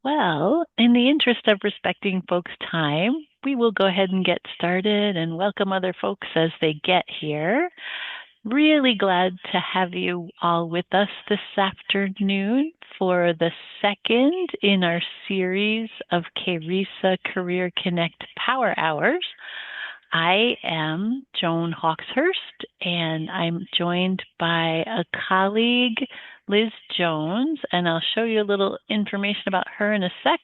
Well, in the interest of respecting folks' time, we will go ahead and get started and welcome other folks as they get here. Really glad to have you all with us this afternoon for the second in our series of KRISA Career Connect Power Hours. I am Joan Hawkshurst, and I'm joined by a colleague, Liz Jones, and I'll show you a little information about her in a sec.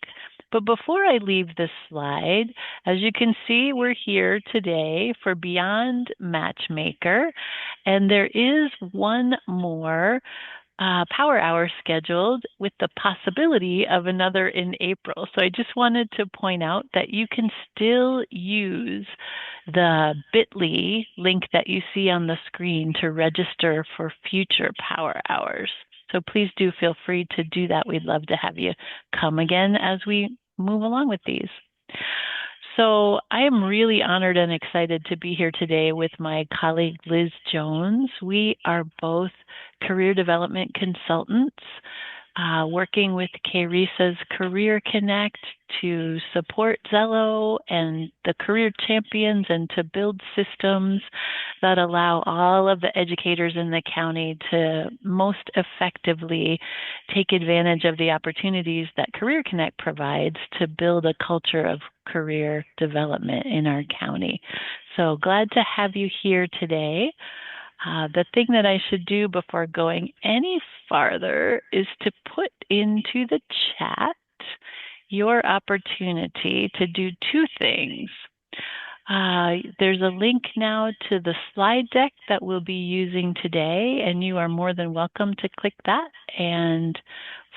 But before I leave this slide, as you can see, we're here today for Beyond Matchmaker, and there is one more power hour scheduled with the possibility of another in April. So I just wanted to point out that you can still use the bit.ly link that you see on the screen to register for future power hours. So please do feel free to do that. We'd love to have you come again as we move along with these. So I am really honored and excited to be here today with my colleague Liz Jones. We are both career development consultants working with KRISA's Career Connect to support Xello and the career champions and to build systems that allow all of the educators in the county to most effectively take advantage of the opportunities that Career Connect provides to build a culture of career development in our county. So glad to have you here today. The thing that I should do before going any farther is to put into the chat your opportunity to do two things. There's a link now to the slide deck that we'll be using today, and you are more than welcome to click that and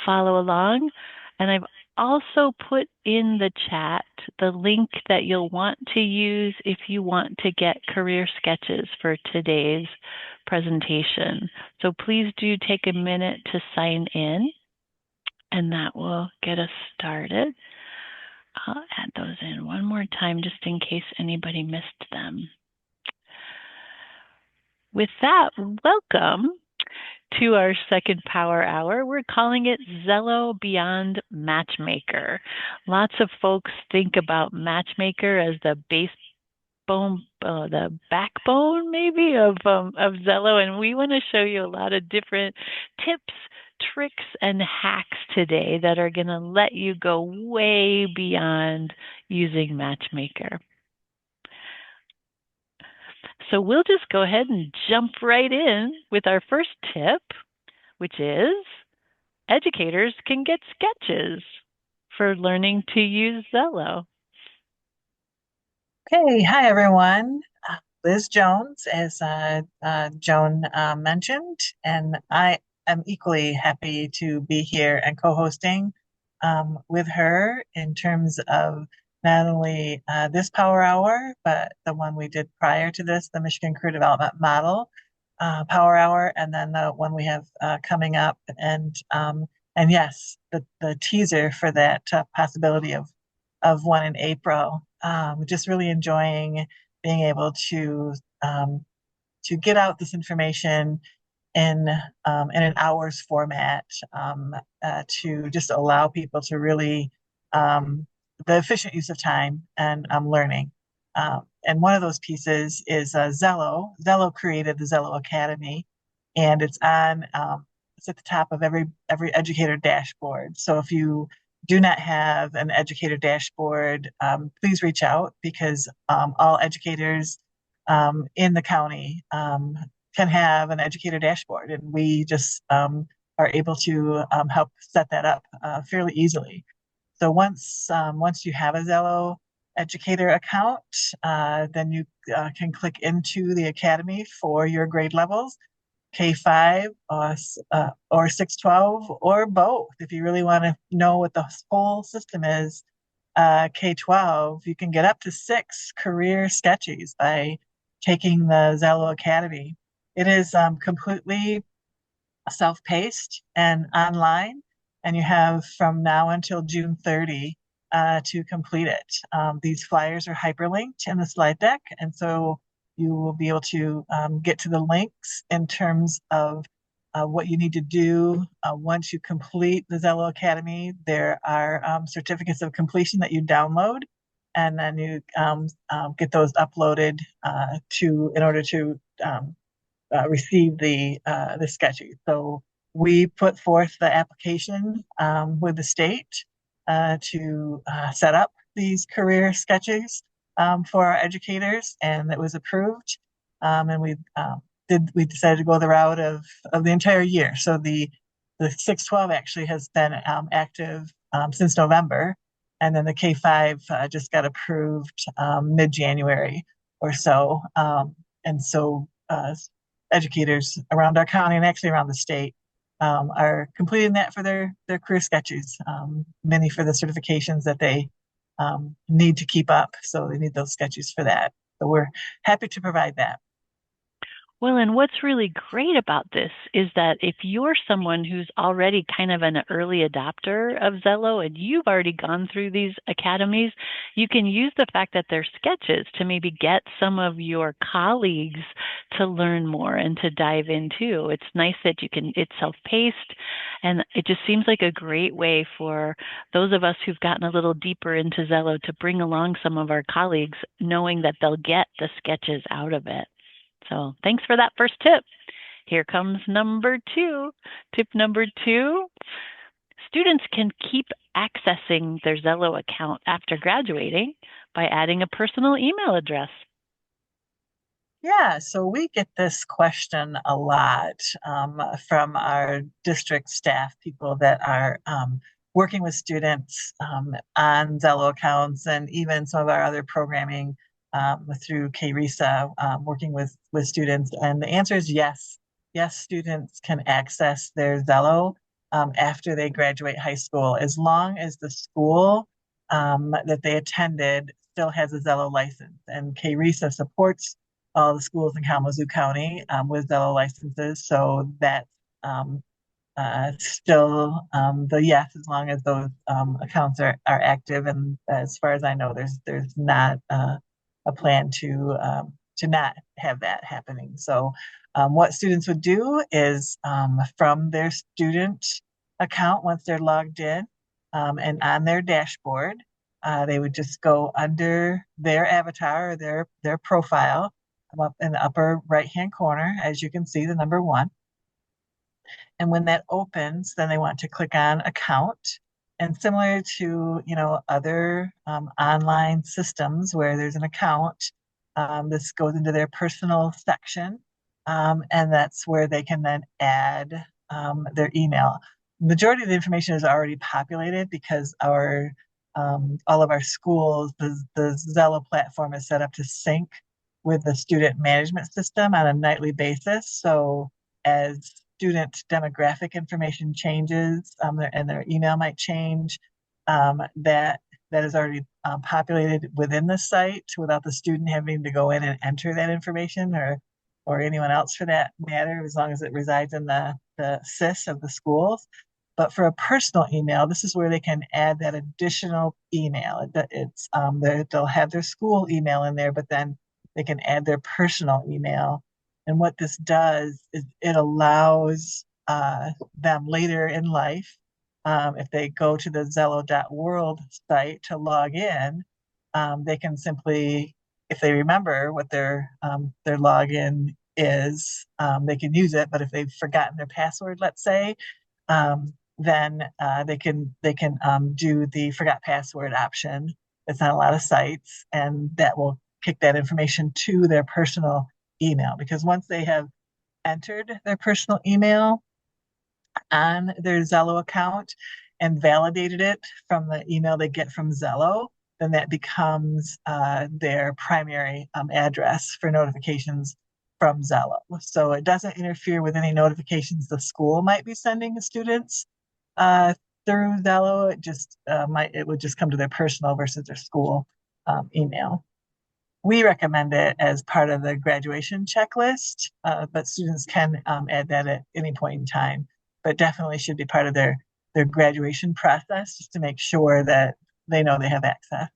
follow along. And I've also put in the chat the link that you'll want to use if you want to get career sketches for today's presentation. So please do take a minute to sign in, and that will get us started. I'll add those in one more time just in case anybody missed them. With that, welcome to our second power hour. We're calling it Xello Beyond Matchmaker. Lots of folks think about Matchmaker as the the backbone maybe of Xello, and we want to show you a lot of different tips, tricks, and hacks today that are going to let you go way beyond using Matchmaker. So we'll just go ahead and jump right in with our first tip, which is educators can get sketches for learning to use Xello. Okay, hi everyone. Liz Jones, as Joan mentioned, and I am equally happy to be here and co-hosting with her in terms of not only this Power Hour, but the one we did prior to this, the Michigan Career Development Model Power Hour, and then the one we have coming up, and yes, the teaser for that possibility of one in April. Just really enjoying being able to get out this information in an hour's format to just allow people to really the efficient use of time and learning. And one of those pieces is Xello. Xello created the Xello Academy, and it's at the top of every educator dashboard. So if you do not have an educator dashboard, please reach out because all educators in the county can have an educator dashboard, and we just are able to help set that up fairly easily. So once you have a Xello educator account, then you can click into the academy for your grade levels, K5 or 612 or both. If you really want to know what the whole system is, K12, you can get up to 6 career sketches by taking the Xello Academy. It is completely self-paced and online, and you have from now until June 30 to complete it. These flyers are hyperlinked in the slide deck, and so you will be able to get to the links in terms of what you need to do once you complete the Xello Academy. There are certificates of completion that you download, and then you get those uploaded to in order to receive the sketchy. So we put forth the application with the state to set up these career sketches for our educators, and it was approved. And we decided to go the route of the entire year. So the 612 actually has been active since November, and then the K5 just got approved mid-January or so. And so educators around our county and actually around the state are completing that for their career sketches, many for the certifications that they need to keep up. So they need those sketches for that. So we're happy to provide that. Well, and what's really great about this is that if you're someone who's already kind of an early adopter of Xello and you've already gone through these academies, you can use the fact that they're sketches to maybe get some of your colleagues to learn more and to dive in too. It's nice that it's self-paced, and it just seems like a great way for those of us who've gotten a little deeper into Xello to bring along some of our colleagues, knowing that they'll get the sketches out of it. So thanks for that first tip. Here comes number two. Tip number two, students can keep accessing their Xello account after graduating by adding a personal email address. Yeah, so we get this question a lot from our district staff, people that are working with students on Xello accounts, and even some of our other programming through KRISA, working with students. And the answer is yes. Yes, students can access their Xello after they graduate high school, as long as the school that they attended still has a Xello license. And KRISA supports all the schools in Kalamazoo County with Xello licenses. So that still the yes, as long as those accounts are active. And as far as I know, there's not a plan to not have that happening. So what students would do is from their student account, once they're logged in and on their dashboard, they would just go under their avatar or their profile up in the upper right hand corner, as you can see, the number one. And when that opens, then they want to click on account. And similar to other online systems where there's an account, this goes into their personal section, and that's where they can then add their email. Majority of the information is already populated because our all of our schools, the Xello platform is set up to sync with the student management system on a nightly basis. So as student demographic information changes and their email might change, that is already populated within the site without the student having to go in and enter that information, or anyone else for that matter, as long as it resides in the SIS of the schools. But for a personal email, this is where they can add that additional email. They'll have their school email in there, but then they can add their personal email. And what this does is it allows them later in life, if they go to the Xello.world site to log in, they can simply, if they remember what their login is, they can use it. But if they've forgotten their password, let's say, then they can do the forgot password option. It's on a lot of sites, and that will kick that information to their personal email. Because once they have entered their personal email on their Xello account and validated it from the email they get from Xello, then that becomes their primary address for notifications from Xello. So it doesn't interfere with any notifications the school might be sending the students uh, through Xello. It would just come to their personal versus their school email. We recommend it as part of the graduation checklist, but students can add that at any point in time. But definitely should be part of their graduation process, just to make sure that they know they have access.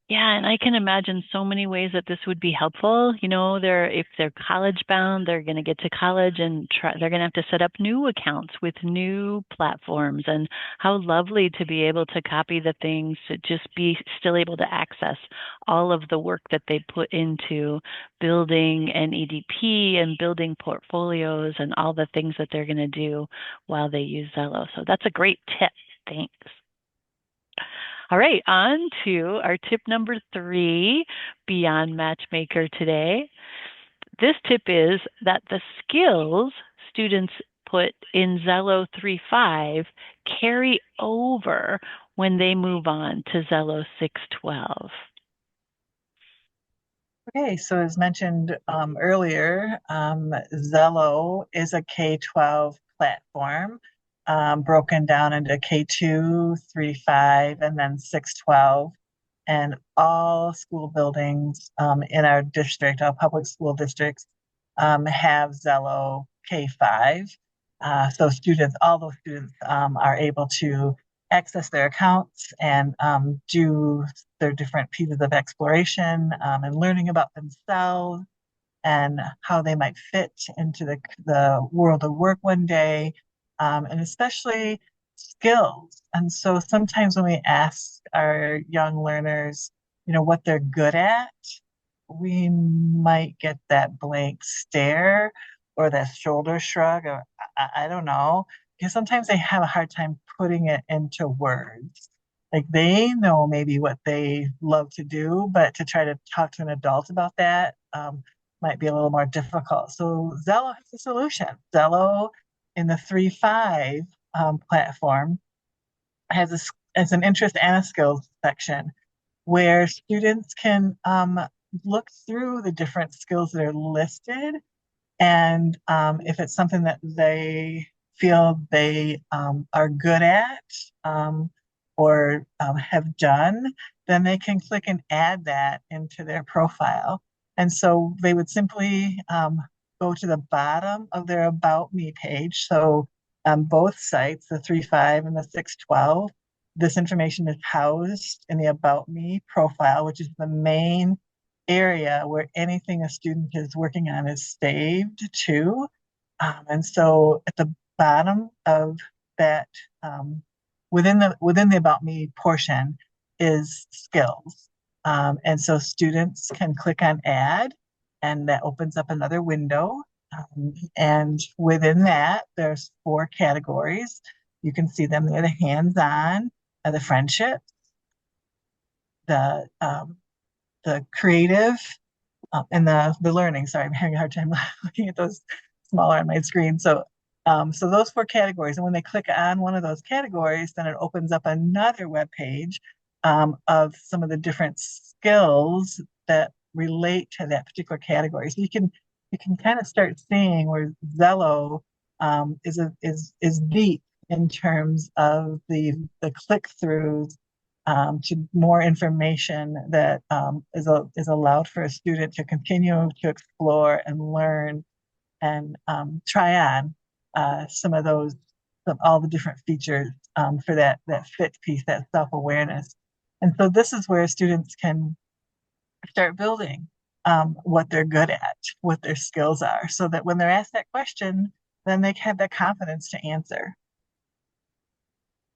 Yeah, and I can imagine so many ways that this would be helpful. If they're college bound, they're going to get to college and they're going to have to set up new accounts with new platforms. And how lovely to be able to copy the things to just be still able to access all of the work that they put into building an EDP and building portfolios and all the things that they're going to do while they use Xello. So that's a great tip. Thanks. All right, on to our tip number 3 beyond Matchmaker today. This tip is that the skills students put in Xello 3.5 carry over when they move on to Xello 6.12. Okay, so as mentioned earlier, Xello is a K-12 platform broken down into K2, 3.5, and then 6.12. And all school buildings in our district, our public school districts, have Xello K5. So students, all those students are able to access their accounts and do their different pieces of exploration and learning about themselves and how they might fit into the world of work one day, and especially skills. And so sometimes when we ask our young learners, what they're good at, we might get that blank stare or that shoulder shrug, or I don't know, because sometimes they have a hard time putting it into words. Like they know maybe what they love to do, but to try to talk to an adult about that might be a little more difficult. So Xello has a solution. Xello in the 3.5 platform has an interest and a skills section where students can look through the different skills that are listed. And if it's something that they feel they are good at or have done, then they can click and add that into their profile. And so they would simply go to the bottom of their About Me page. So on both sites, the 3.5 and the 6.12, this information is housed in the About Me profile, which is the main area where anything a student is working on is saved to. And so at the bottom of that, within the About Me portion is skills. And so students can click on add, and that opens up another window. And within that, there's 4 categories. You can see them there: the hands-on, the friendship, the the creative, and the learning. Sorry, I'm having a hard time looking at those smaller on my screen. So those 4 categories, and when they click on one of those categories, then it opens up another web page of some of the different skills that relate to that particular category. So you can kind of start seeing where Xello is deep in terms of the click throughs to more information that is allowed for a student to continue to explore and learn and try on some of all the different features for that fit piece, that self-awareness. And so this is where students can start building what they're good at, what their skills are, so that when they're asked that question, then they have that confidence to answer.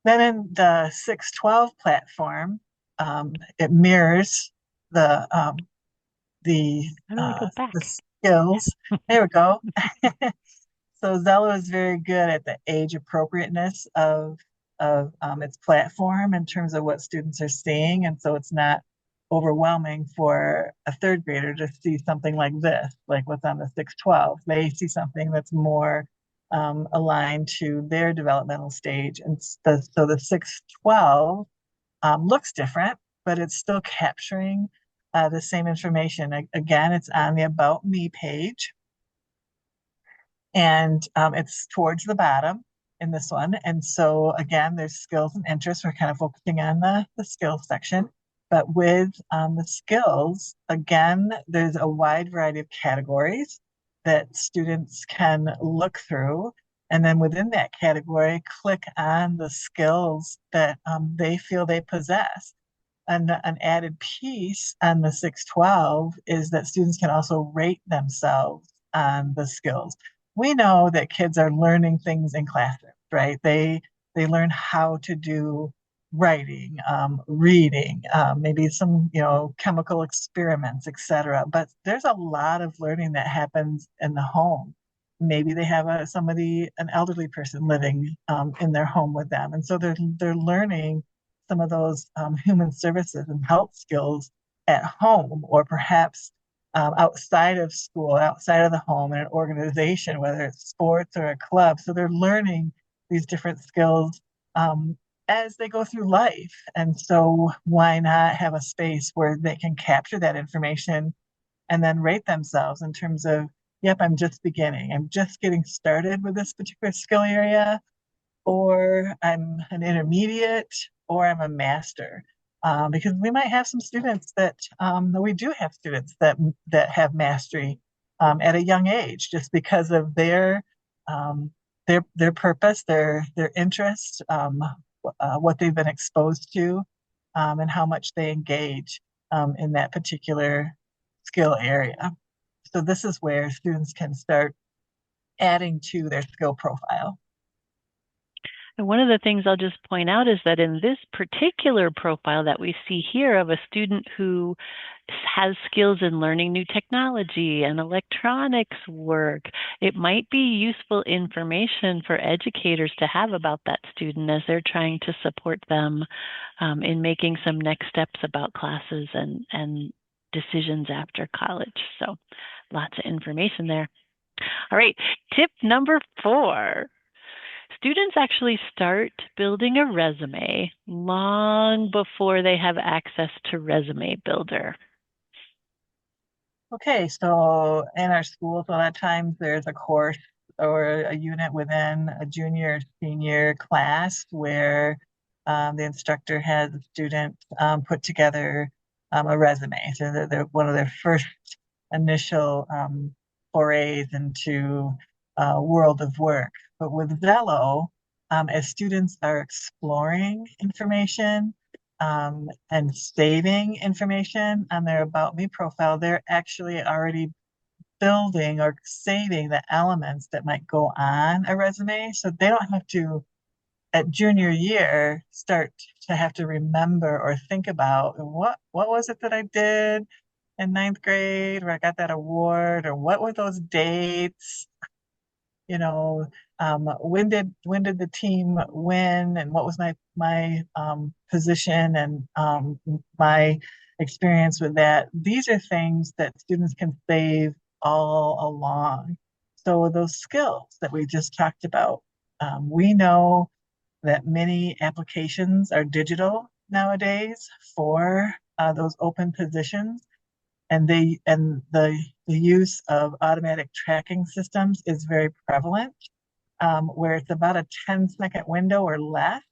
Then in the 6.12 platform, it mirrors the um, How do I go the back? skills. There we go. So Xello is very good at the age appropriateness of its platform in terms of what students are seeing, and so it's not overwhelming for a third grader to see something like this, like what's on the 6.12. They see something that's more aligned to their developmental stage, and so the 6.12 looks different, but it's still capturing the same information. Again, it's on the About Me page, and it's towards the bottom in this one. And so again, there's skills and interests. We're kind of focusing on the skills section. But with the skills, again, there's a wide variety of categories that students can look through. And then within that category, click on the skills that they feel they possess. an added piece on the 612 is that students can also rate themselves on the skills. We know that kids are learning things in classrooms, right? They learn how to do writing, reading, maybe some, chemical experiments, etc. But there's a lot of learning that happens in the home. Maybe they have an elderly person living in their home with them, and so they're learning some of those human services and health skills at home, or perhaps outside of school, outside of the home, in an organization, whether it's sports or a club. So they're learning these different skills um, as they go through life. And so, why not have a space where they can capture that information and then rate themselves in terms of, yep, I'm just beginning, I'm just getting started with this particular skill area, or I'm an intermediate, or I'm a master. Because we might have some students we do have students that have mastery at a young age, just because of um, their purpose, their interest, what they've been exposed to, and how much they engage in that particular skill area. So this is where students can start adding to their skill profile. And one of the things I'll just point out is that in this particular profile that we see here of a student who has skills in learning new technology and electronics work, it might be useful information for educators to have about that student as they're trying to support them in making some next steps about classes and decisions after college. So lots of information there. All right, tip number 4. Students actually start building a resume long before they have access to Resume Builder. Okay, so in our schools, a lot of times there's a course or a unit within a junior or senior class where the instructor has the student put together a resume. So they're one of their first initial forays into world of work. But with Xello, as students are exploring information, and saving information on their About Me profile, they're actually already building or saving the elements that might go on a resume. So they don't have to, at junior year, start to have to remember or think about what was it that I did in ninth grade where I got that award, or what were those dates, you know, when did the team win, and what was my position, and my experience with that. These are things that students can save all along. So those skills that we just talked about, we know that many applications are digital nowadays for those open positions, and the use of automatic tracking systems is very prevalent, where it's about a 10-second window or less,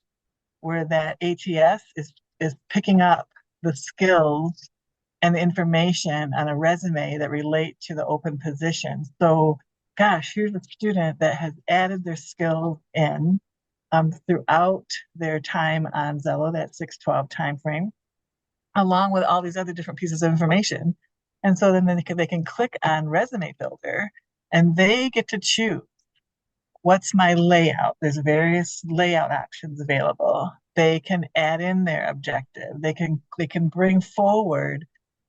where that ATS is picking up the skills and the information on a resume that relate to the open position. So, gosh, here's a student that has added their skills in throughout their time on Xello, that 612 timeframe, along with all these other different pieces of information. And so then they can click on Resume Builder, and they get to choose, what's my layout. There's various layout options available. They can add in their objective. They can bring forward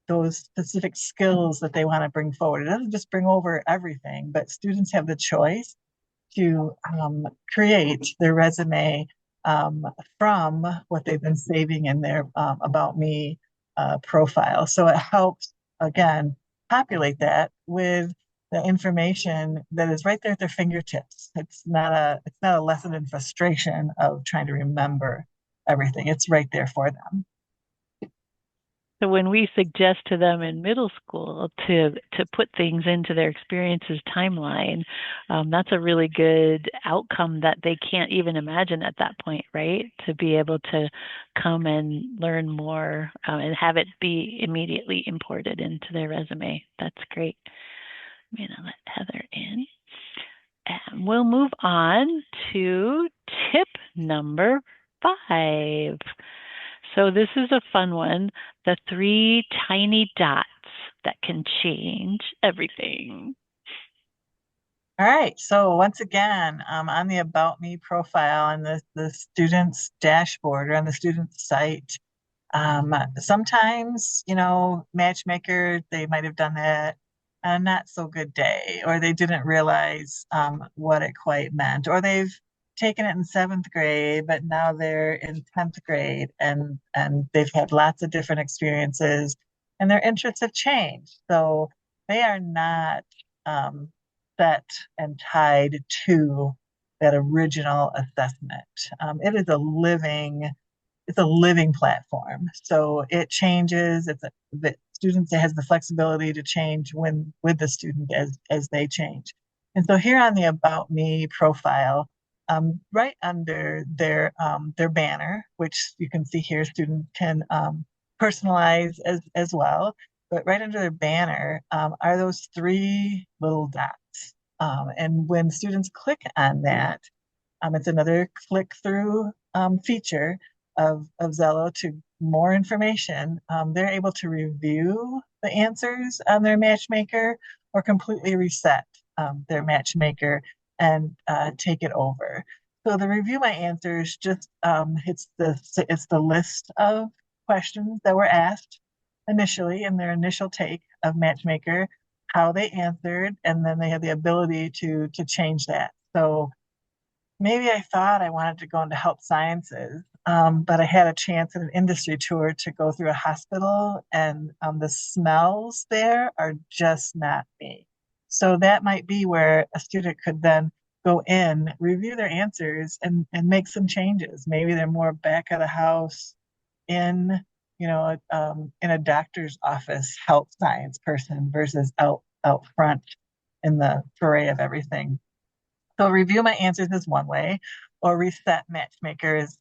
those specific skills that they want to bring forward. It doesn't just bring over everything, but students have the choice to create their resume um, from what they've been saving in their About Me profile. So it helps, again, populate that with the information that is right there at their fingertips. It's not a lesson in frustration of trying to remember everything. It's right there for them. So when we suggest to them in middle school to put things into their experiences timeline, that's a really good outcome that they can't even imagine at that point, right? To be able to come and learn more and have it be immediately imported into their resume. That's great. I'm gonna let Heather in, and we'll move on to tip number 5. So this is a fun one. The three tiny dots that can change everything. All right. So once again, on the About Me profile on the student's dashboard or on the student's site, sometimes, matchmaker, they might have done that on a not so good day, or they didn't realize what it quite meant, or they've taken it in seventh grade, but now they're in 10th grade and they've had lots of different experiences and their interests have changed. So they are not um, set and tied to that original assessment. It is a living platform. So it changes. The students it has the flexibility to change when with the student as they change. And so here on the About Me profile, right under their banner, which you can see here, students can personalize as well. But right under their banner are those three little dots. And when students click on that, it's another click through feature of Xello to more information. They're able to review the answers on their matchmaker or completely reset their matchmaker and take it over. So the review my answers just it's the list of questions that were asked initially in their initial take of matchmaker, how they answered, and then they had the ability to change that. So maybe I thought I wanted to go into health sciences, but I had a chance at an industry tour to go through a hospital, and the smells there are just not me. So that might be where a student could then go in, review their answers, and make some changes. Maybe they're more back of the house in, in a doctor's office health science person versus out front in the foray of everything. So review my answers is one way, or reset matchmaker is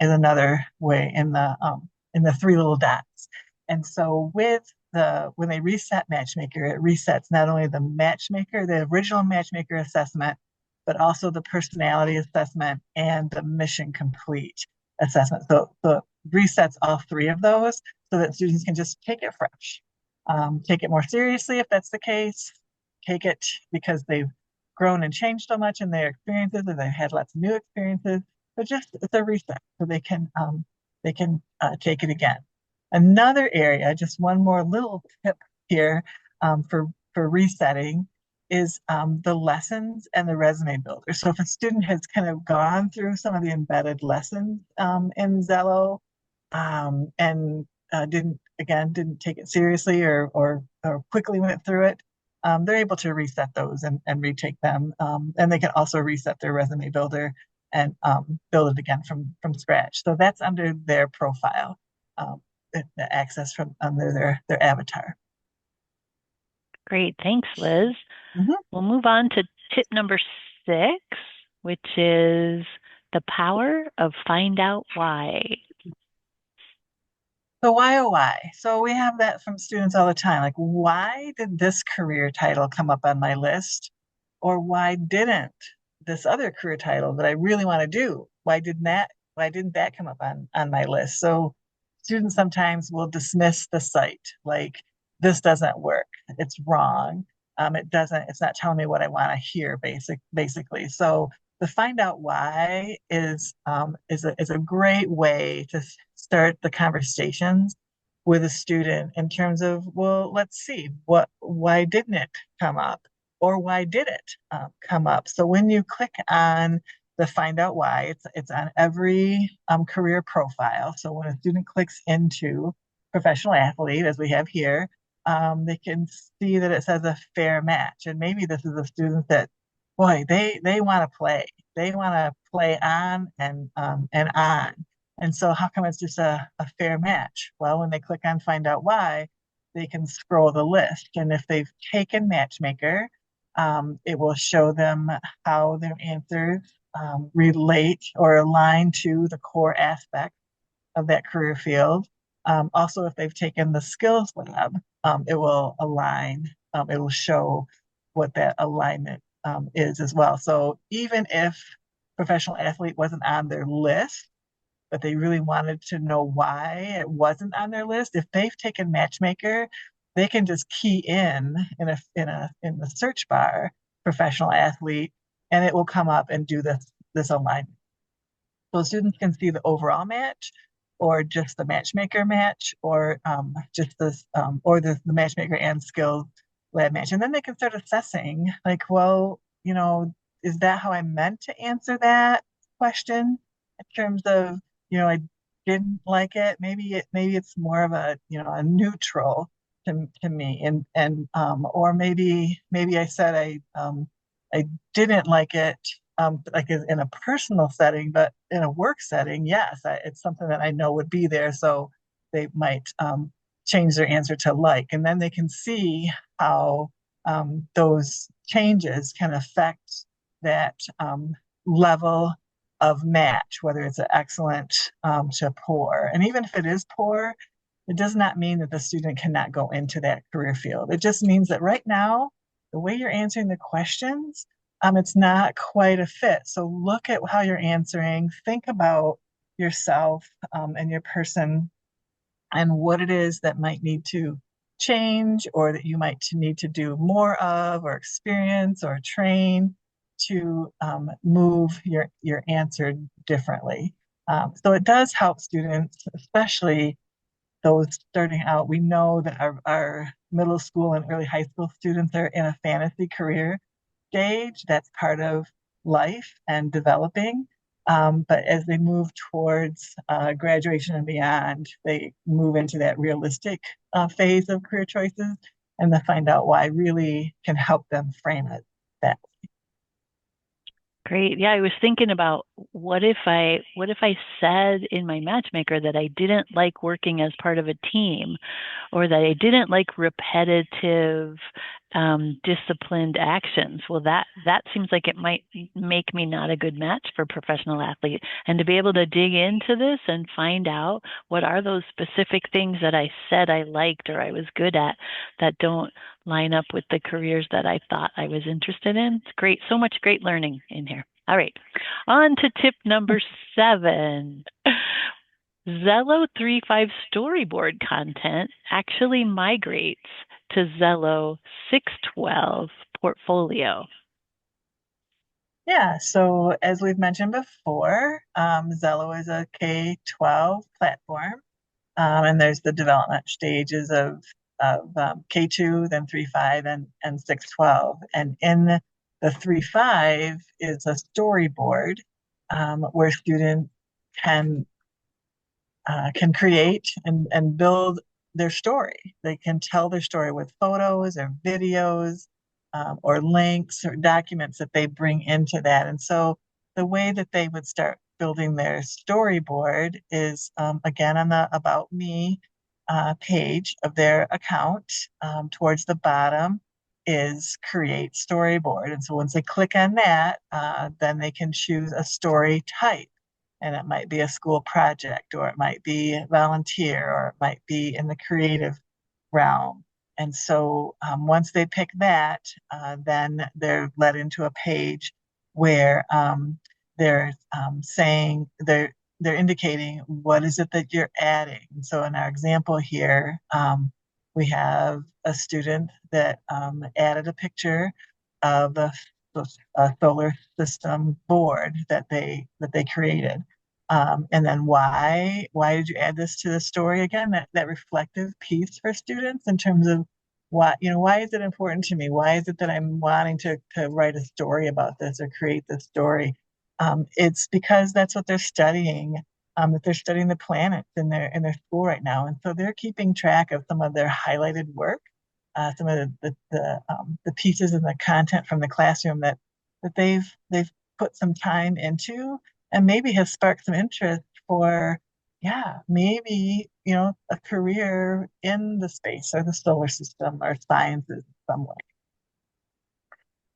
another way in the three little dots. And so with when they reset matchmaker, it resets not only the matchmaker, the original matchmaker assessment, but also the personality assessment and the mission complete assessment. So it resets all three of those so that students can just take it fresh, take it more seriously if that's the case, take it because they've grown and changed so much in their experiences, and they've had lots of new experiences. But just it's a reset, so they can take it again. Another area, just one more little tip here for resetting is the lessons and the resume builder. So if a student has kind of gone through some of the embedded lessons in Xello and didn't take it seriously or quickly went through it, they're able to reset those and retake them. And they can also reset their resume builder and build it again from scratch. So that's under their profile, the access from under their avatar. Great. Thanks, Liz. Mhm. We'll move on to tip number 6, which is the power of find out why. So why oh why? So we have that from students all the time. Like, why did this career title come up on my list? Or why didn't this other career title that I really want to do? Why didn't that come up on my list? So students sometimes will dismiss the site, like this doesn't work. It's wrong. It's not telling me what I want to hear, basically. So the find out why is a great way to start the conversations with a student in terms of, well, let's see, why didn't it come up, or why did it come up? So when you click on the find out why, it's on every career profile. So when a student clicks into professional athlete, as we have here, they can see that it says a fair match, and maybe this is a student that, boy, they want to play. They want to play on and on. And so how come it's just a fair match? Well, when they click on find out why, they can scroll the list. And if they've taken Matchmaker, it will show them how their answers relate or align to the core aspect of that career field. Also, if they've taken the skills lab, it will align, it will show what that alignment is as well. So even if professional athlete wasn't on their list, but they really wanted to know why it wasn't on their list, if they've taken Matchmaker, they can just key in the search bar professional athlete, and it will come up and do this alignment. So students can see the overall match, or just the matchmaker match, or just the matchmaker and skills lab match. And then they can start assessing, like, well, is that how I meant to answer that question in terms of, I didn't like it. Maybe it's more of a neutral to me. And or maybe I said I didn't like it, like in a personal setting, but in a work setting, yes, it's something that I know would be there. So they might change their answer to like, and then they can see how those changes can affect that level of match, whether it's an excellent to poor. And even if it is poor, it does not mean that the student cannot go into that career field. It just means that right now, the way you're answering the questions, it's not quite a fit. So look at how you're answering, think about yourself and your person, and what it is that might need to change, or that you might need to do more of, or experience, or train to move your answer differently. So it does help students, especially those starting out. We know that our middle school and early high school students are in a fantasy career stage. That's part of life and developing. But as they move towards graduation and beyond, they move into that realistic phase of career choices, and they find out why really can help them frame it that. Great. Yeah, I was thinking about what if I said in my matchmaker that I didn't like working as part of a team, or that I didn't like repetitive, disciplined actions. Well, that seems like it might make me not a good match for professional athlete. And to be able to dig into this and find out what are those specific things that I said I liked or I was good at that don't line up with the careers that I thought I was interested in. It's great. So much great learning in here. All right. On to tip number 7. Xello 3.5 storyboard content actually migrates to Xello 6.12 portfolio. Yeah, so as we've mentioned before, Xello is a K-12 platform, and there's the development stages of K2, then 3.5, and 6.12. And in the 3.5 is a storyboard where students can can create and build their story. They can tell their story with photos or videos, or links or documents that they bring into that. And so the way that they would start building their storyboard is, again, on the About Me page of their account. Towards the bottom is Create Storyboard. And so once they click on that, then they can choose a story type. And it might be a school project, or it might be volunteer, or it might be in the creative realm. And so once they pick that, then they're led into a page where they're saying they're indicating what is it that you're adding. And so in our example here, we have a student that added a picture of a solar system board that they created. And then why did you add this to the story? Again, that reflective piece for students in terms of why is it important to me? Why is it that I'm wanting to write a story about this or create this story? It's because that's what they're studying. That they're studying the planets in their school right now, and so they're keeping track of some of their highlighted work, some of the pieces and the content from the classroom that they've put some time into, and maybe has sparked some interest for, yeah, maybe, a career in the space or the solar system or sciences in some way.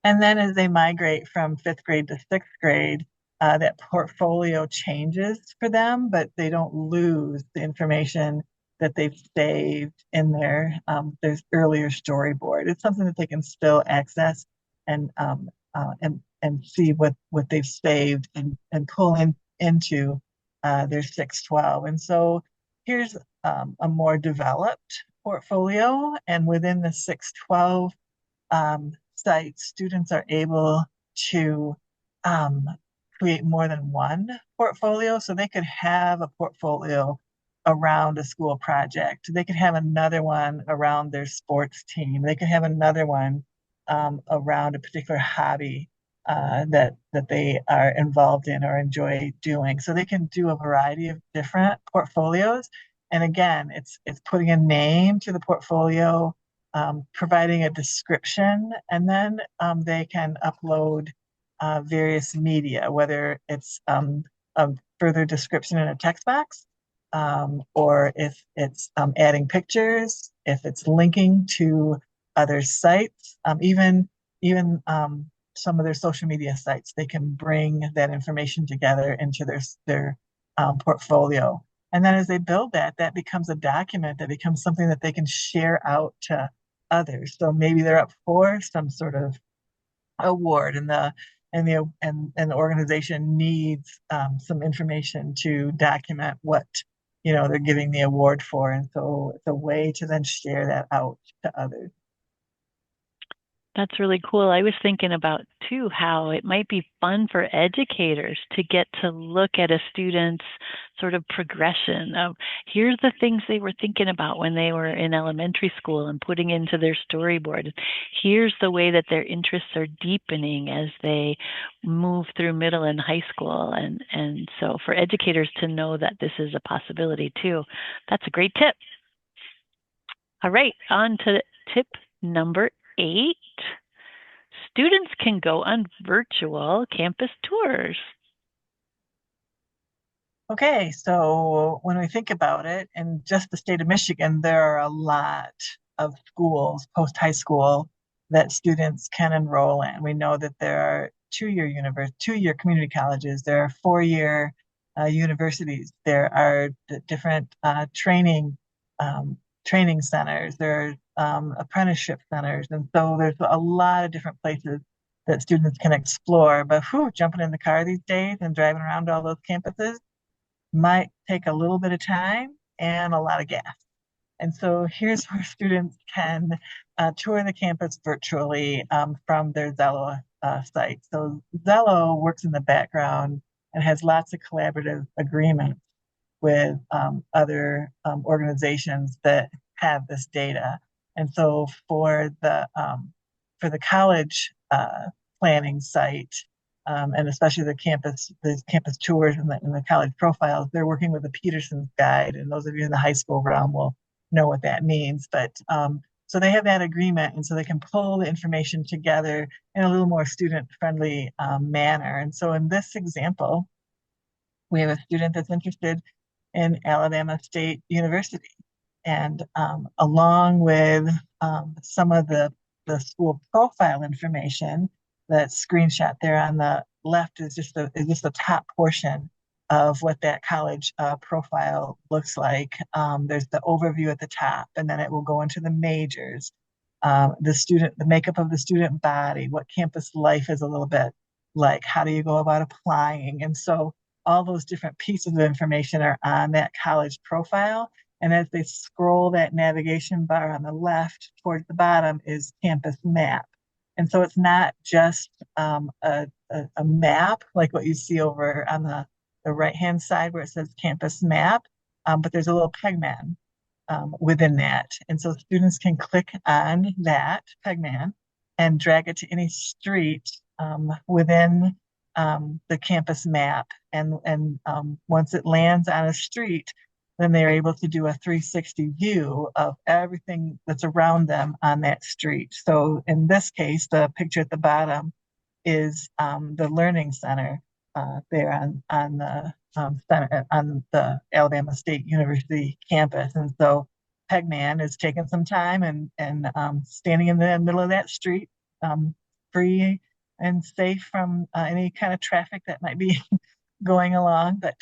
And then as they migrate from fifth grade to sixth grade, that portfolio changes for them, but they don't lose the information that they've saved in their earlier storyboard. It's something that they can still access and see what they've saved and pull into their 612. And so here's a more developed portfolio. And within the 612 site, students are able to um, create more than one portfolio. So they could have a portfolio around a school project. They could have another one around their sports team. They could have another one around a particular hobby that they are involved in or enjoy doing. So they can do a variety of different portfolios. And again, it's putting a name to the portfolio, providing a description, and then they can upload various media, whether it's a further description in a text box, or if it's adding pictures, if it's linking to other sites, even some of their social media sites, they can bring that information together into their portfolio. And then as they build that, that becomes a document that becomes something that they can share out to others. So maybe they're up for some sort of award, and the organization needs some information to document what they're giving the award for, and so it's a way to then share that out to others. That's really cool. I was thinking about too how it might be fun for educators to get to look at a student's sort of progression of here's the things they were thinking about when they were in elementary school and putting into their storyboard. Here's the way that their interests are deepening as they move through middle and high school. And so for educators to know that this is a possibility too, that's a great tip. All right, on to tip number 8. Students can go on virtual campus tours. Okay, so when we think about it, in just the state of Michigan, there are a lot of schools post high school that students can enroll in. We know that there are two-year community colleges, there are four-year universities, there are different um, training centers, there are apprenticeship centers, and so there's a lot of different places that students can explore. But whew, jumping in the car these days and driving around all those campuses might take a little bit of time and a lot of gas. And so here's where students can tour the campus virtually from their Xello site. So Xello works in the background and has lots of collaborative agreements with other organizations that have this data. And so for the college planning site, and especially the campus tours and the college profiles, they're working with the Peterson's Guide, and those of you in the high school realm will know what that means. But so they have that agreement, and so they can pull the information together in a little more student-friendly manner. And so in this example, we have a student that's interested in Alabama State University. And along with some of the school profile information, that screenshot there on the left is just the top portion of what that college profile looks like. There's the overview at the top, and then it will go into the majors, the makeup of the student body, what campus life is a little bit like, how do you go about applying, and so all those different pieces of information are on that college profile. And as they scroll that navigation bar on the left towards the bottom is campus map. And so it's not just a map like what you see over on the right-hand side where it says campus map, but there's a little pegman within that. And so students can click on that pegman and drag it to any street within the campus map. And once it lands on a street, then they're able to do a 360 view of everything that's around them on that street. So in this case, the picture at the bottom is the learning center there on the Alabama State University campus. And so Pegman is taking some time and standing in the middle of that street, free and safe from any kind of traffic that might be going along, but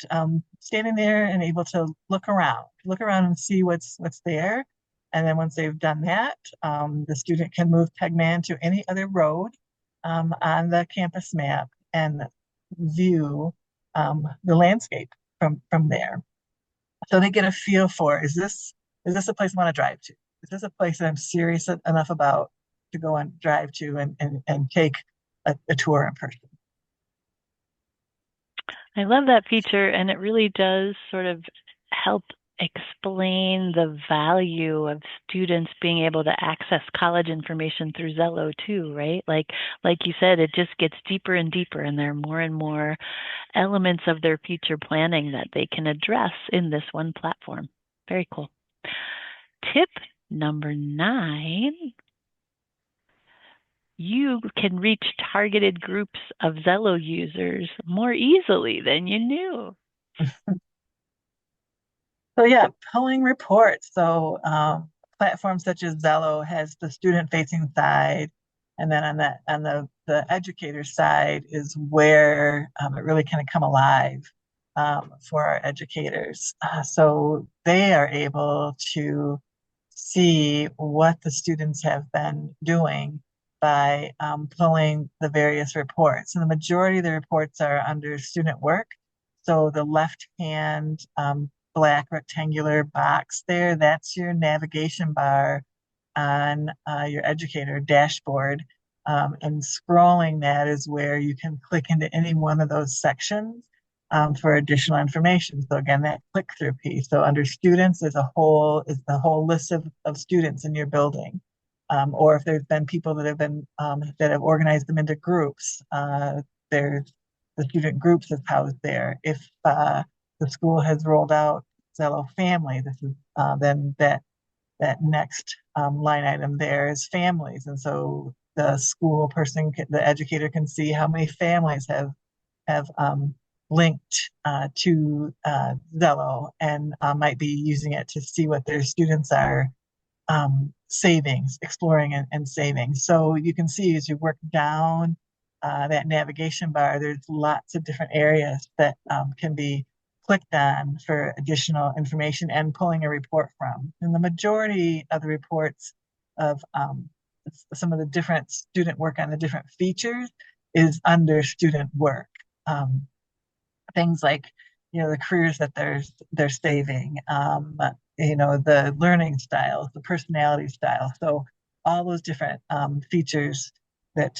standing there and able to look around and see what's there. And then once they've done that, the student can move Pegman to any other road on the campus map and view the landscape from there. So they get a feel for, is this a place I want to drive to? Is this a place that I'm serious enough about to go and drive to and take a tour in person? I love that feature, and it really does sort of help explain the value of students being able to access college information through Xello too, right? Like you said, it just gets deeper and deeper, and there are more and more elements of their future planning that they can address in this one platform. Very cool. Tip number 9, you can reach targeted groups of Xello users more easily than you knew. So yeah, pulling reports. So platforms such as Xello has the student-facing side, and then on the educator side is where it really kind of come alive for our educators. So they are able to see what the students have been doing by pulling the various reports. And the majority of the reports are under student work. So the left hand black rectangular box there, that's your navigation bar on your educator dashboard. And scrolling that is where you can click into any one of those sections for additional information. So again, that click-through piece. So under students is the whole list of students in your building. Or if there's been people that have organized them into groups, there's the student groups is housed there. If the school has rolled out Xello Family, this is then that next line item there is families, and so the school person, the educator, can see how many families have linked to Xello and might be using it to see what their students are savings, exploring and saving. So you can see as you work down that navigation bar, there's lots of different areas that can be clicked on for additional information and pulling a report from. And the majority of the reports of some of the different student work on the different features is under student work. Things like the careers that they're saving, the learning styles, the personality style. So all those different features that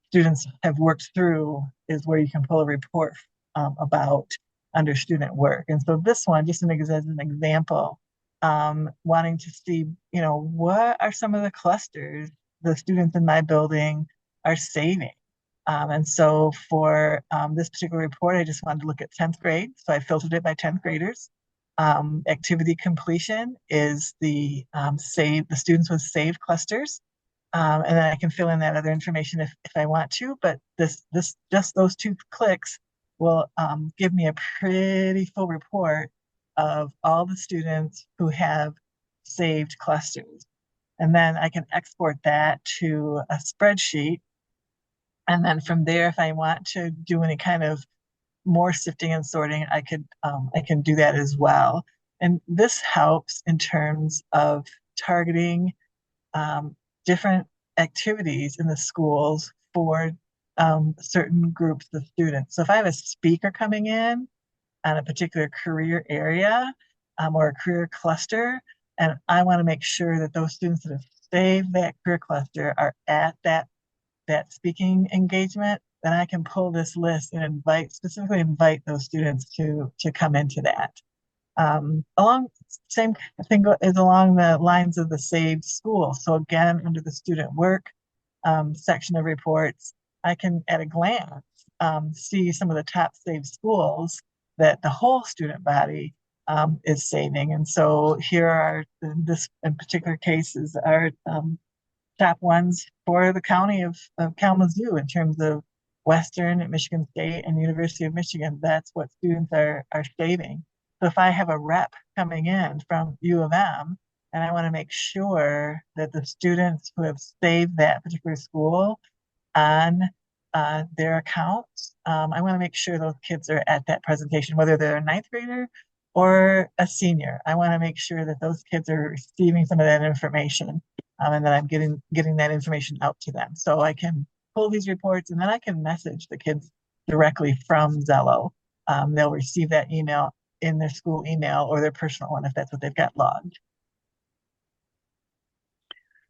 students have worked through is where you can pull a report about under student work. And so this one, just as an example, wanting to see, what are some of the clusters the students in my building are saving. And so for this particular report, I just wanted to look at 10th grade. So I filtered it by 10th graders. Activity completion is the students with saved clusters. And then I can fill in that other information if I want to, but just those 2 clicks will give me a pretty full report of all the students who have saved clusters. And then I can export that to a spreadsheet. And then from there, if I want to do any kind of more sifting and sorting, I can do that as well. And this helps in terms of targeting different activities in the schools for certain groups of students. So if I have a speaker coming in on a particular career area or a career cluster, and I want to make sure that those students that have saved that career cluster are at that speaking engagement, then I can pull this list and specifically invite those students to come into that. Along same thing is along the lines of the saved school. So again, under the student work section of reports, I can at a glance see some of the top saved schools that the whole student body is saving. And so here are, this in particular cases, are top ones for the county of Kalamazoo in terms of Western, Michigan State, and University of Michigan. That's what students are saving. So if I have a rep coming in from U of M and I want to make sure that the students who have saved that particular school on their accounts, I want to make sure those kids are at that presentation, whether they're a 9th grader or a senior. I want to make sure that those kids are receiving some of that information and that I'm getting that information out to them. So I can pull these reports and then I can message the kids directly from Xello they'll receive that email in their school email or their personal one if that's what they've got logged.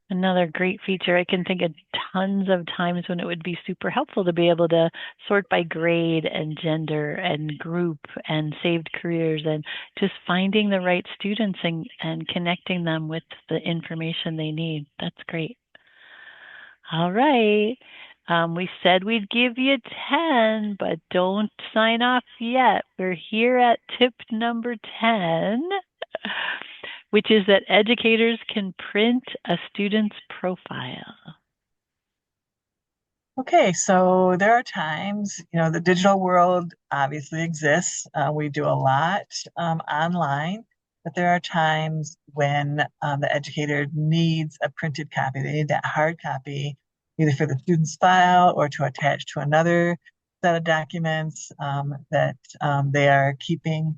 Another great feature. I can think of tons of times when it would be super helpful to be able to sort by grade and gender and group and saved careers and just finding the right students and connecting them with the information they need. That's great. All right. We said we'd give you 10, but don't sign off yet. We're here at tip number 10, which is that educators can print a student's profile. Okay, so there are times, the digital world obviously exists. We do a lot online, but there are times when the educator needs a printed copy. They need that hard copy, either for the student's file or to attach to another set of documents that they are keeping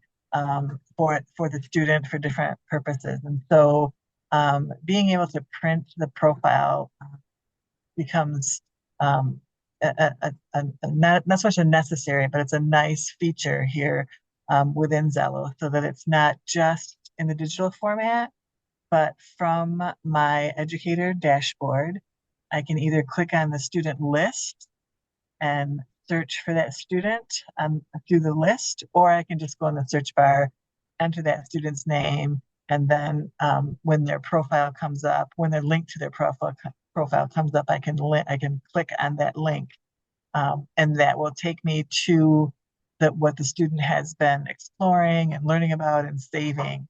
for the student for different purposes. And so being able to print the profile becomes um, not so much a necessary, but it's a nice feature here within Xello so that it's not just in the digital format, but from my educator dashboard, I can either click on the student list and search for that student through the list, or I can just go in the search bar, enter that student's name, and then when their profile comes up, when their link to their profile comes up, I can click on that link, and that will take me to what the student has been exploring and learning about and saving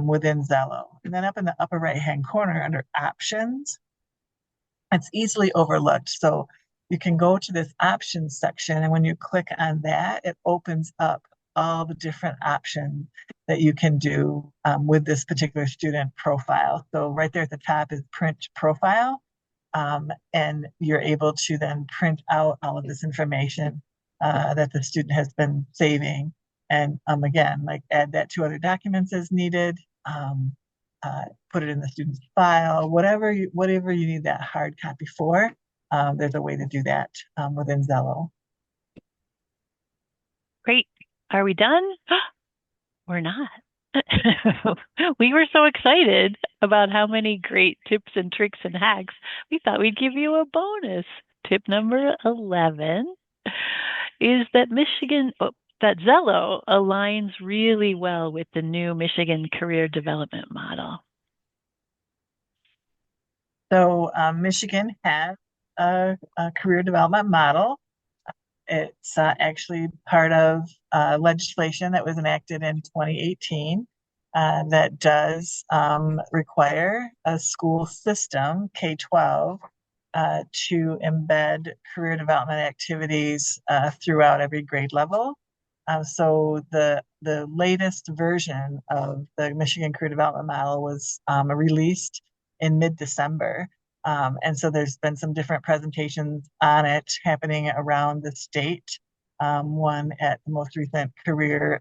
within Xello. And then up in the upper right-hand corner under options, it's easily overlooked. So you can go to this options section, and when you click on that, it opens up all the different options that you can do with this particular student profile. So right there at the top is print profile, and you're able to then print out all of this information that the student has been saving. And again, like add that to other documents as needed. Put it in the student's file, whatever you need that hard copy for. There's a way to do that within Xello. Great. Are we done? We're not. We were so excited about how many great tips and tricks and hacks. We thought we'd give you a bonus. Tip number 11 is that that Xello aligns really well with the new Michigan career development model. So Michigan has a career development model. It's actually part of legislation that was enacted in 2018 that does require a school system, K-12, to embed career development activities throughout every grade level. So the latest version of the Michigan Career Development Model was released in mid-December. And so there's been some different presentations on it happening around the state. One at the most recent career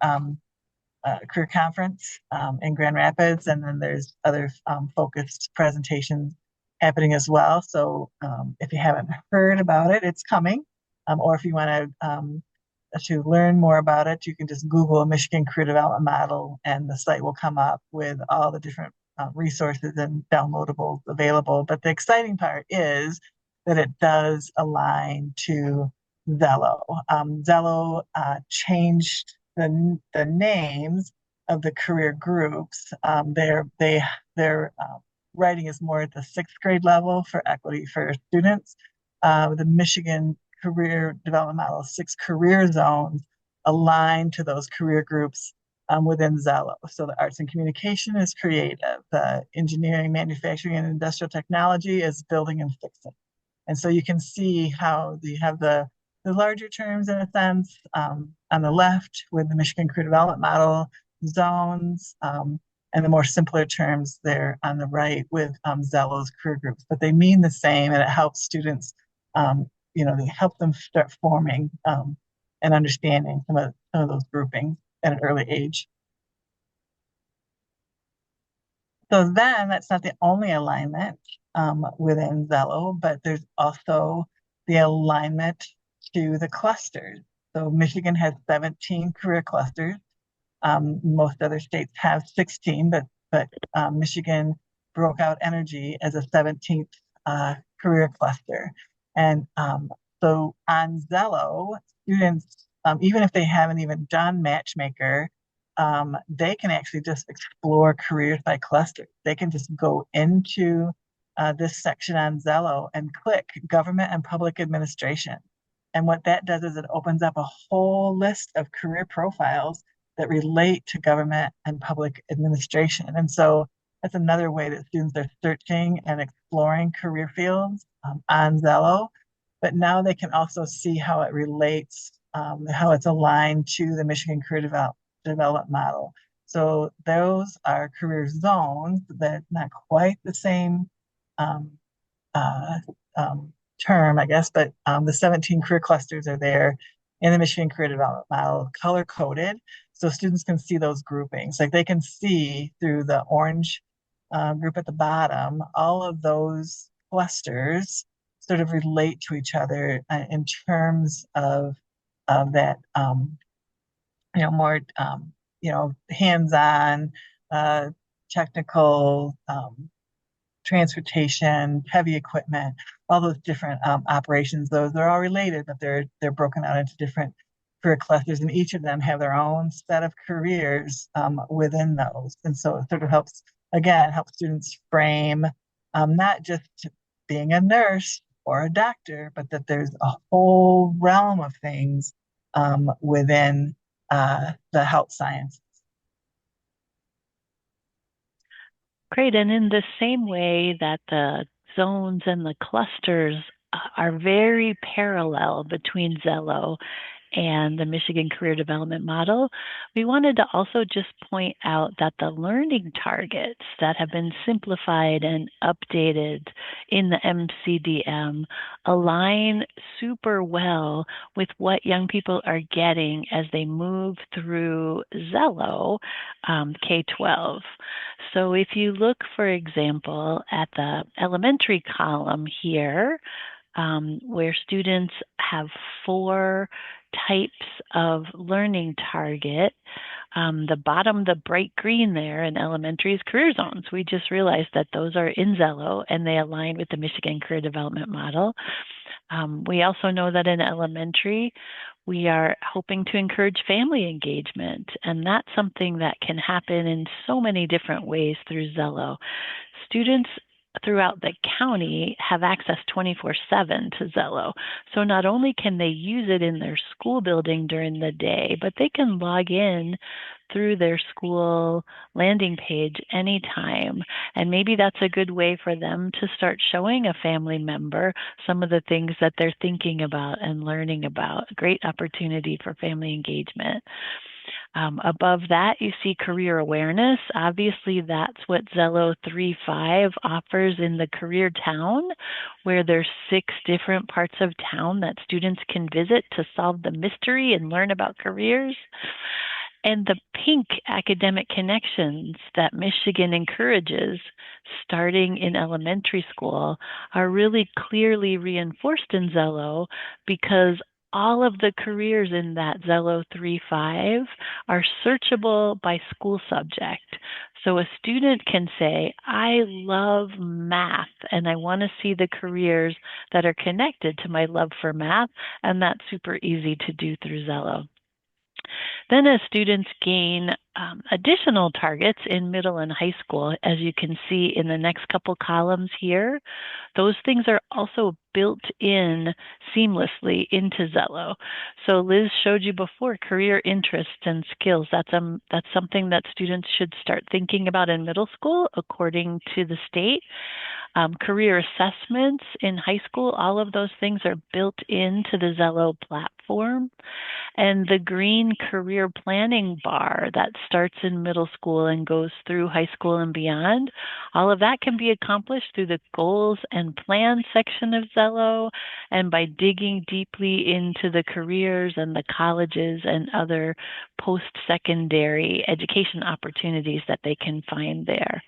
conference in Grand Rapids, and then there's other focused presentations happening as well. So if you haven't heard about it, it's coming. Or if you want to learn more about it, you can just Google Michigan Career Development Model, and the site will come up with all the different resources and downloadables available. But the exciting part is that it does align to Xello. Xello changed the names of the career groups. Their writing is more at the sixth grade level for equity for students. The Michigan Career Development Model, 6 career zones align to those career groups within Xello. So the arts and communication is creative, the engineering, manufacturing, and industrial technology is building and fixing. And so you can see how you have the larger terms in a sense on the left with the Michigan Career Development Model zones, and the more simpler terms there on the right with Xello's career groups. But they mean the same, and it helps students, they help them start forming and understanding some of those groupings at an early age. So then that's not the only alignment within Xello, but there's also the alignment to the clusters. So Michigan has 17 career clusters. Most other states have 16, but Michigan broke out energy as a 17th career cluster. And so on Xello, students, even if they haven't even done Matchmaker, they can actually just explore careers by cluster. They can just go into this section on Xello and click government and public administration. And what that does is it opens up a whole list of career profiles that relate to government and public administration. And so that's another way that students are searching and exploring career fields on Xello. But now they can also see how it relates, how it's aligned to the Michigan Career Development Model. So those are career zones that not quite the same um, uh, term, I guess, but the 17 career clusters are there in the Michigan Career Development Model, color coded, so students can see those groupings. Like they can see through the orange group at the bottom, all of those clusters sort of relate to each other in terms of that, more, hands-on, uh, technical, transportation, heavy equipment, all those different operations. Those are all related, but they're broken out into different career clusters, and each of them have their own set of careers within those. And so it sort of helps, again, help students frame not just being a nurse or a doctor, but that there's a whole realm of things within the health science. Great. And in the same way that the zones and the clusters are very parallel between Xello and the Michigan Career Development Model, we wanted to also just point out that the learning targets that have been simplified and updated in the MCDM align super well with what young people are getting as they move through Xello K-12. So if you look, for example, at the elementary column here, where students have 4 types of learning target. The bottom, the bright green there in elementary is career zones. We just realized that those are in Xello and they align with the Michigan Career Development Model. We also know that in elementary, we are hoping to encourage family engagement, and that's something that can happen in so many different ways through Xello. Students throughout the county have access 24/7 to Xello. So not only can they use it in their school building during the day, but they can log in through their school landing page anytime. And maybe that's a good way for them to start showing a family member some of the things that they're thinking about and learning about. Great opportunity for family engagement. Above that, you see career awareness. Obviously, that's what Xello 3.5 offers in the career town, where there's 6 different parts of town that students can visit to solve the mystery and learn about careers. And the pink academic connections that Michigan encourages starting in elementary school are really clearly reinforced in Xello because all of the careers in that Xello 3.5 are searchable by school subject. So a student can say, I love math and I want to see the careers that are connected to my love for math, and that's super easy to do through Xello. Then as students gain additional targets in middle and high school, as you can see in the next couple columns here, those things are also built in seamlessly into Xello. So Liz showed you before career interests and skills. That's something that students should start thinking about in middle school according to the state. Career assessments in high school, all of those things are built into the Xello platform. And the green career planning bar that starts in middle school and goes through high school and beyond, all of that can be accomplished through the goals and plans section of Xello and by digging deeply into the careers and the colleges and other post-secondary education opportunities that they can find there.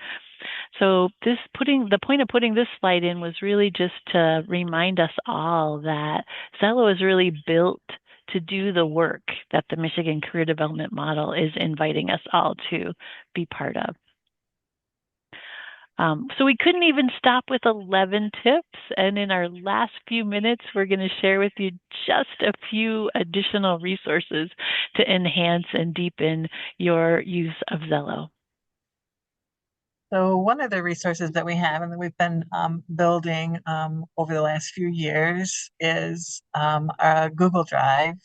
So the point of putting this slide in was really just to remind us all that Xello is really built to do the work that the Michigan Career Development Model is inviting us all to be part of. So we couldn't even stop with 11 tips. And in our last few minutes, we're going to share with you just a few additional resources to enhance and deepen your use of Xello. So one of the resources that we have and that we've been building over the last few years is a Google Drive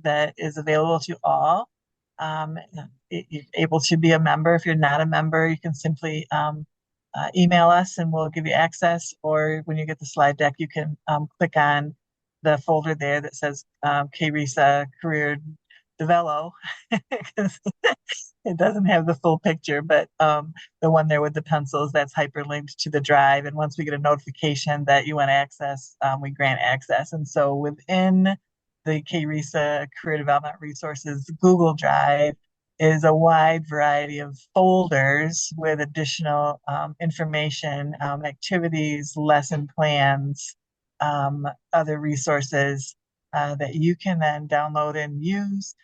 that is available to all. Um, you're able to be a member. If you're not a member, you can simply email us and we'll give you access. Or when you get the slide deck, you can click on the folder there that says KRISA Career Develop. It doesn't have the full picture, but the one there with the pencils, that's hyperlinked to the drive. And once we get a notification that you want access, we grant access. And so within the KRISA Career Development Resources Google Drive is a wide variety of folders with additional information, activities, lesson plans, other resources that you can then download and use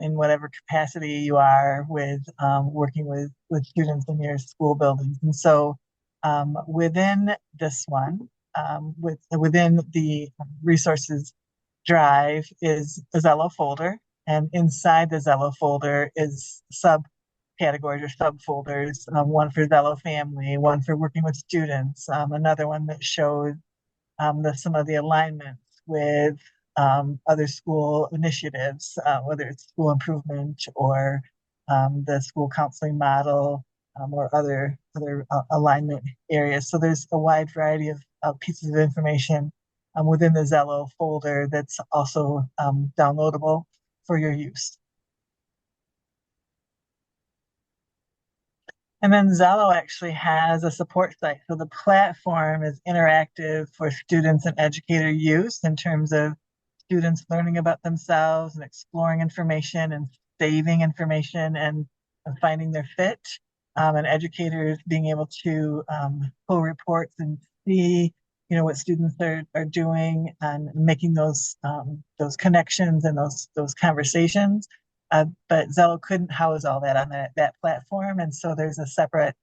in whatever capacity you are with working with students in your school buildings. And so within this one, within the resources drive is a Xello folder, and inside the Xello folder is subcategories or subfolders. One for Xello family, one for working with students, another one that shows some of the alignments with other school initiatives, whether it's school improvement or the school counseling model or other alignment areas. So there's a wide variety of pieces of information within the Xello folder that's also downloadable for your use. And then Xello actually has a support site. So the platform is interactive for students and educator use in terms of students learning about themselves and exploring information and saving information and finding their fit, and educators being able to pull reports and see, what students are doing and making those connections and those conversations. But Xello couldn't house all that on that platform, and so there's a separate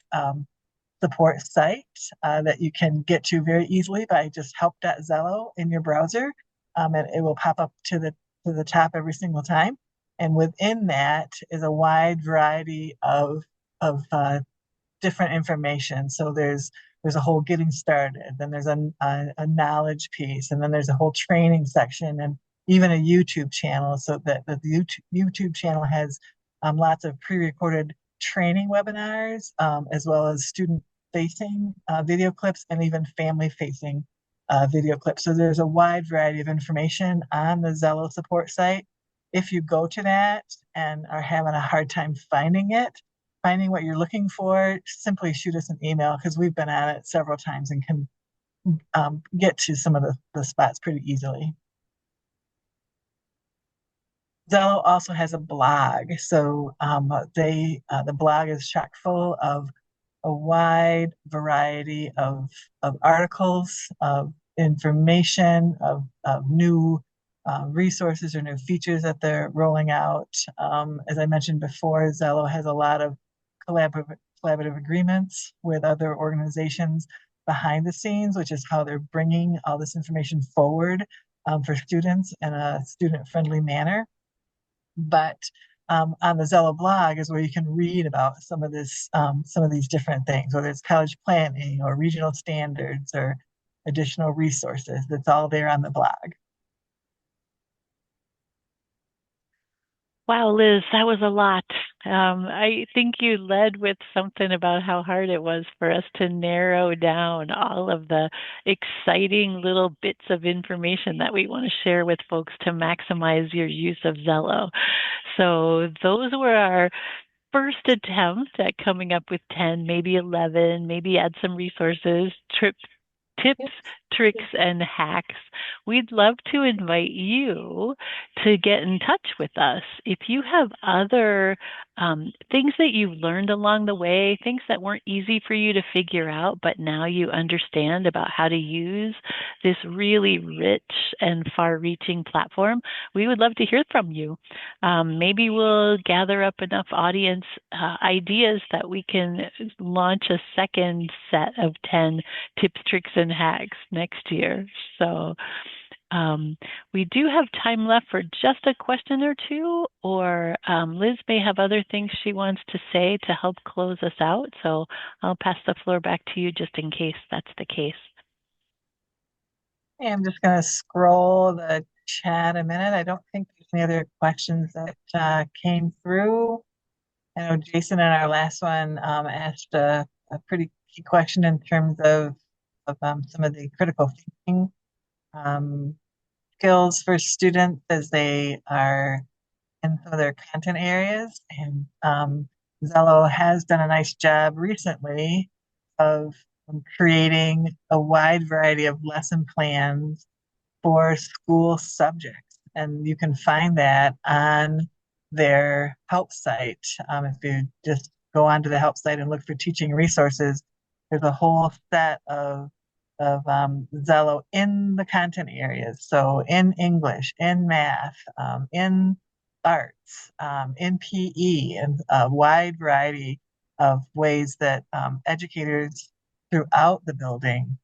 support site that you can get to very easily by just help.xello in your browser, and it will pop up to the top every single time. And within that is a wide variety of different information. So there's a whole getting started, then there's a knowledge piece, and then there's a whole training section, and even a YouTube channel. So that the YouTube channel has lots of pre-recorded training webinars, as well as student-facing video clips and even family-facing video clips. So there's a wide variety of information on the Xello support site. If you go to that and are having a hard time finding what you're looking for, simply shoot us an email because we've been at it several times and can get to some of the spots pretty easily. Xello also has a blog, so the blog is chock full of a wide variety of articles, of information, of new resources or new features that they're rolling out. As I mentioned before, Xello has a lot of collaborative agreements with other organizations behind the scenes, which is how they're bringing all this information forward for students in a student-friendly manner. But on the Xello blog is where you can read about some of these different things, whether it's college planning or regional standards or additional resources. That's all there on the blog. Wow, Liz, that was a lot. I think you led with something about how hard it was for us to narrow down all of the exciting little bits of information that we want to share with folks to maximize your use of Xello. So those were our first attempt at coming up with 10, maybe 11, maybe add some resources, tips, tricks, and hacks, we'd love to invite you to get in touch with us. If you have other things that you've learned along the way, things that weren't easy for you to figure out, but now you understand about how to use this really rich and far reaching platform, we would love to hear from you. Maybe we'll gather up enough audience ideas that we can launch a second set of 10 tips, tricks, and hacks next year. So um, we do have time left for just a question or two, or Liz may have other things she wants to say to help close us out. So I'll pass the floor back to you just in case that's the case. Hey, I'm just going to scroll the chat a minute. I don't think there's any other questions that came through. I know Jason in our last one asked a pretty key question in terms of some of the critical thinking um, skills for students as they are in some of their content areas. And Xello has done a nice job recently of creating a wide variety of lesson plans for school subjects. And you can find that on their help site. If you just go onto the help site and look for teaching resources, there's a whole set of Xello in the content areas. So in English, in math, in arts, in PE, and a wide variety of ways that educators throughout the building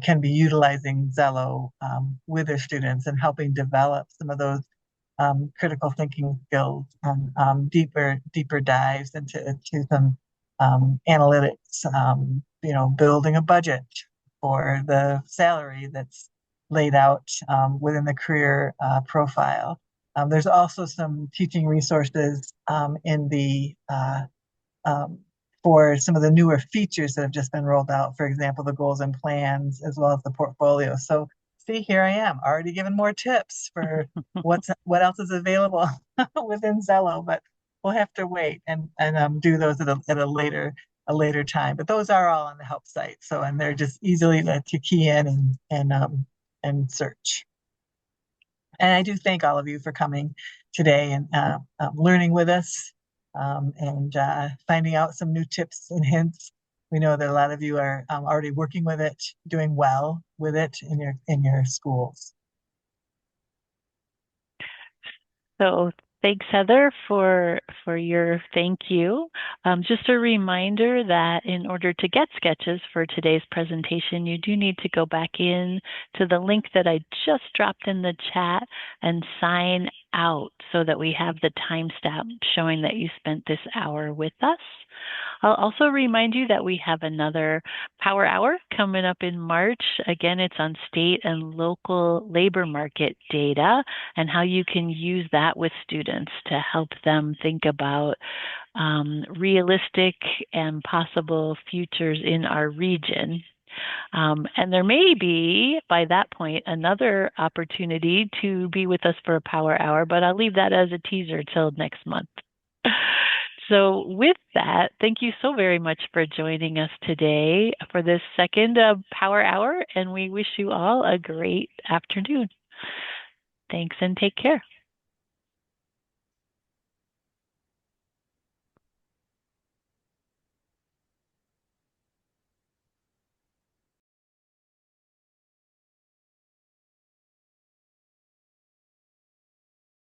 can be utilizing Xello with their students and helping develop some of those critical thinking skills and deeper dives into some analytics, building a budget for the salary that's laid out within the career profile. There's also some teaching resources in the um, for some of the newer features that have just been rolled out, for example, the goals and plans, as well as the portfolio. So see, here I am already giving more tips for what else is available within Xello, but we'll have to wait and do those at a later time. But those are all on the help site. So and they're just easily to key in and search. And I do thank all of you for coming today and learning with us and finding out some new tips and hints. We know that a lot of you are already working with it, doing well with it in your schools. So thanks, Heather, for your thank you. Just a reminder that in order to get sketches for today's presentation, you do need to go back in to the link that I just dropped in the chat and sign out so that we have the timestamp showing that you spent this hour with us. I'll also remind you that we have another Power Hour coming up in March. Again, it's on state and local labor market data and how you can use that with students to help them think about realistic and possible futures in our region. And there may be, by that point, another opportunity to be with us for a Power Hour, but I'll leave that as a teaser till next month. So, with that, thank you so very much for joining us today for this second Power Hour, and we wish you all a great afternoon. Thanks and take care.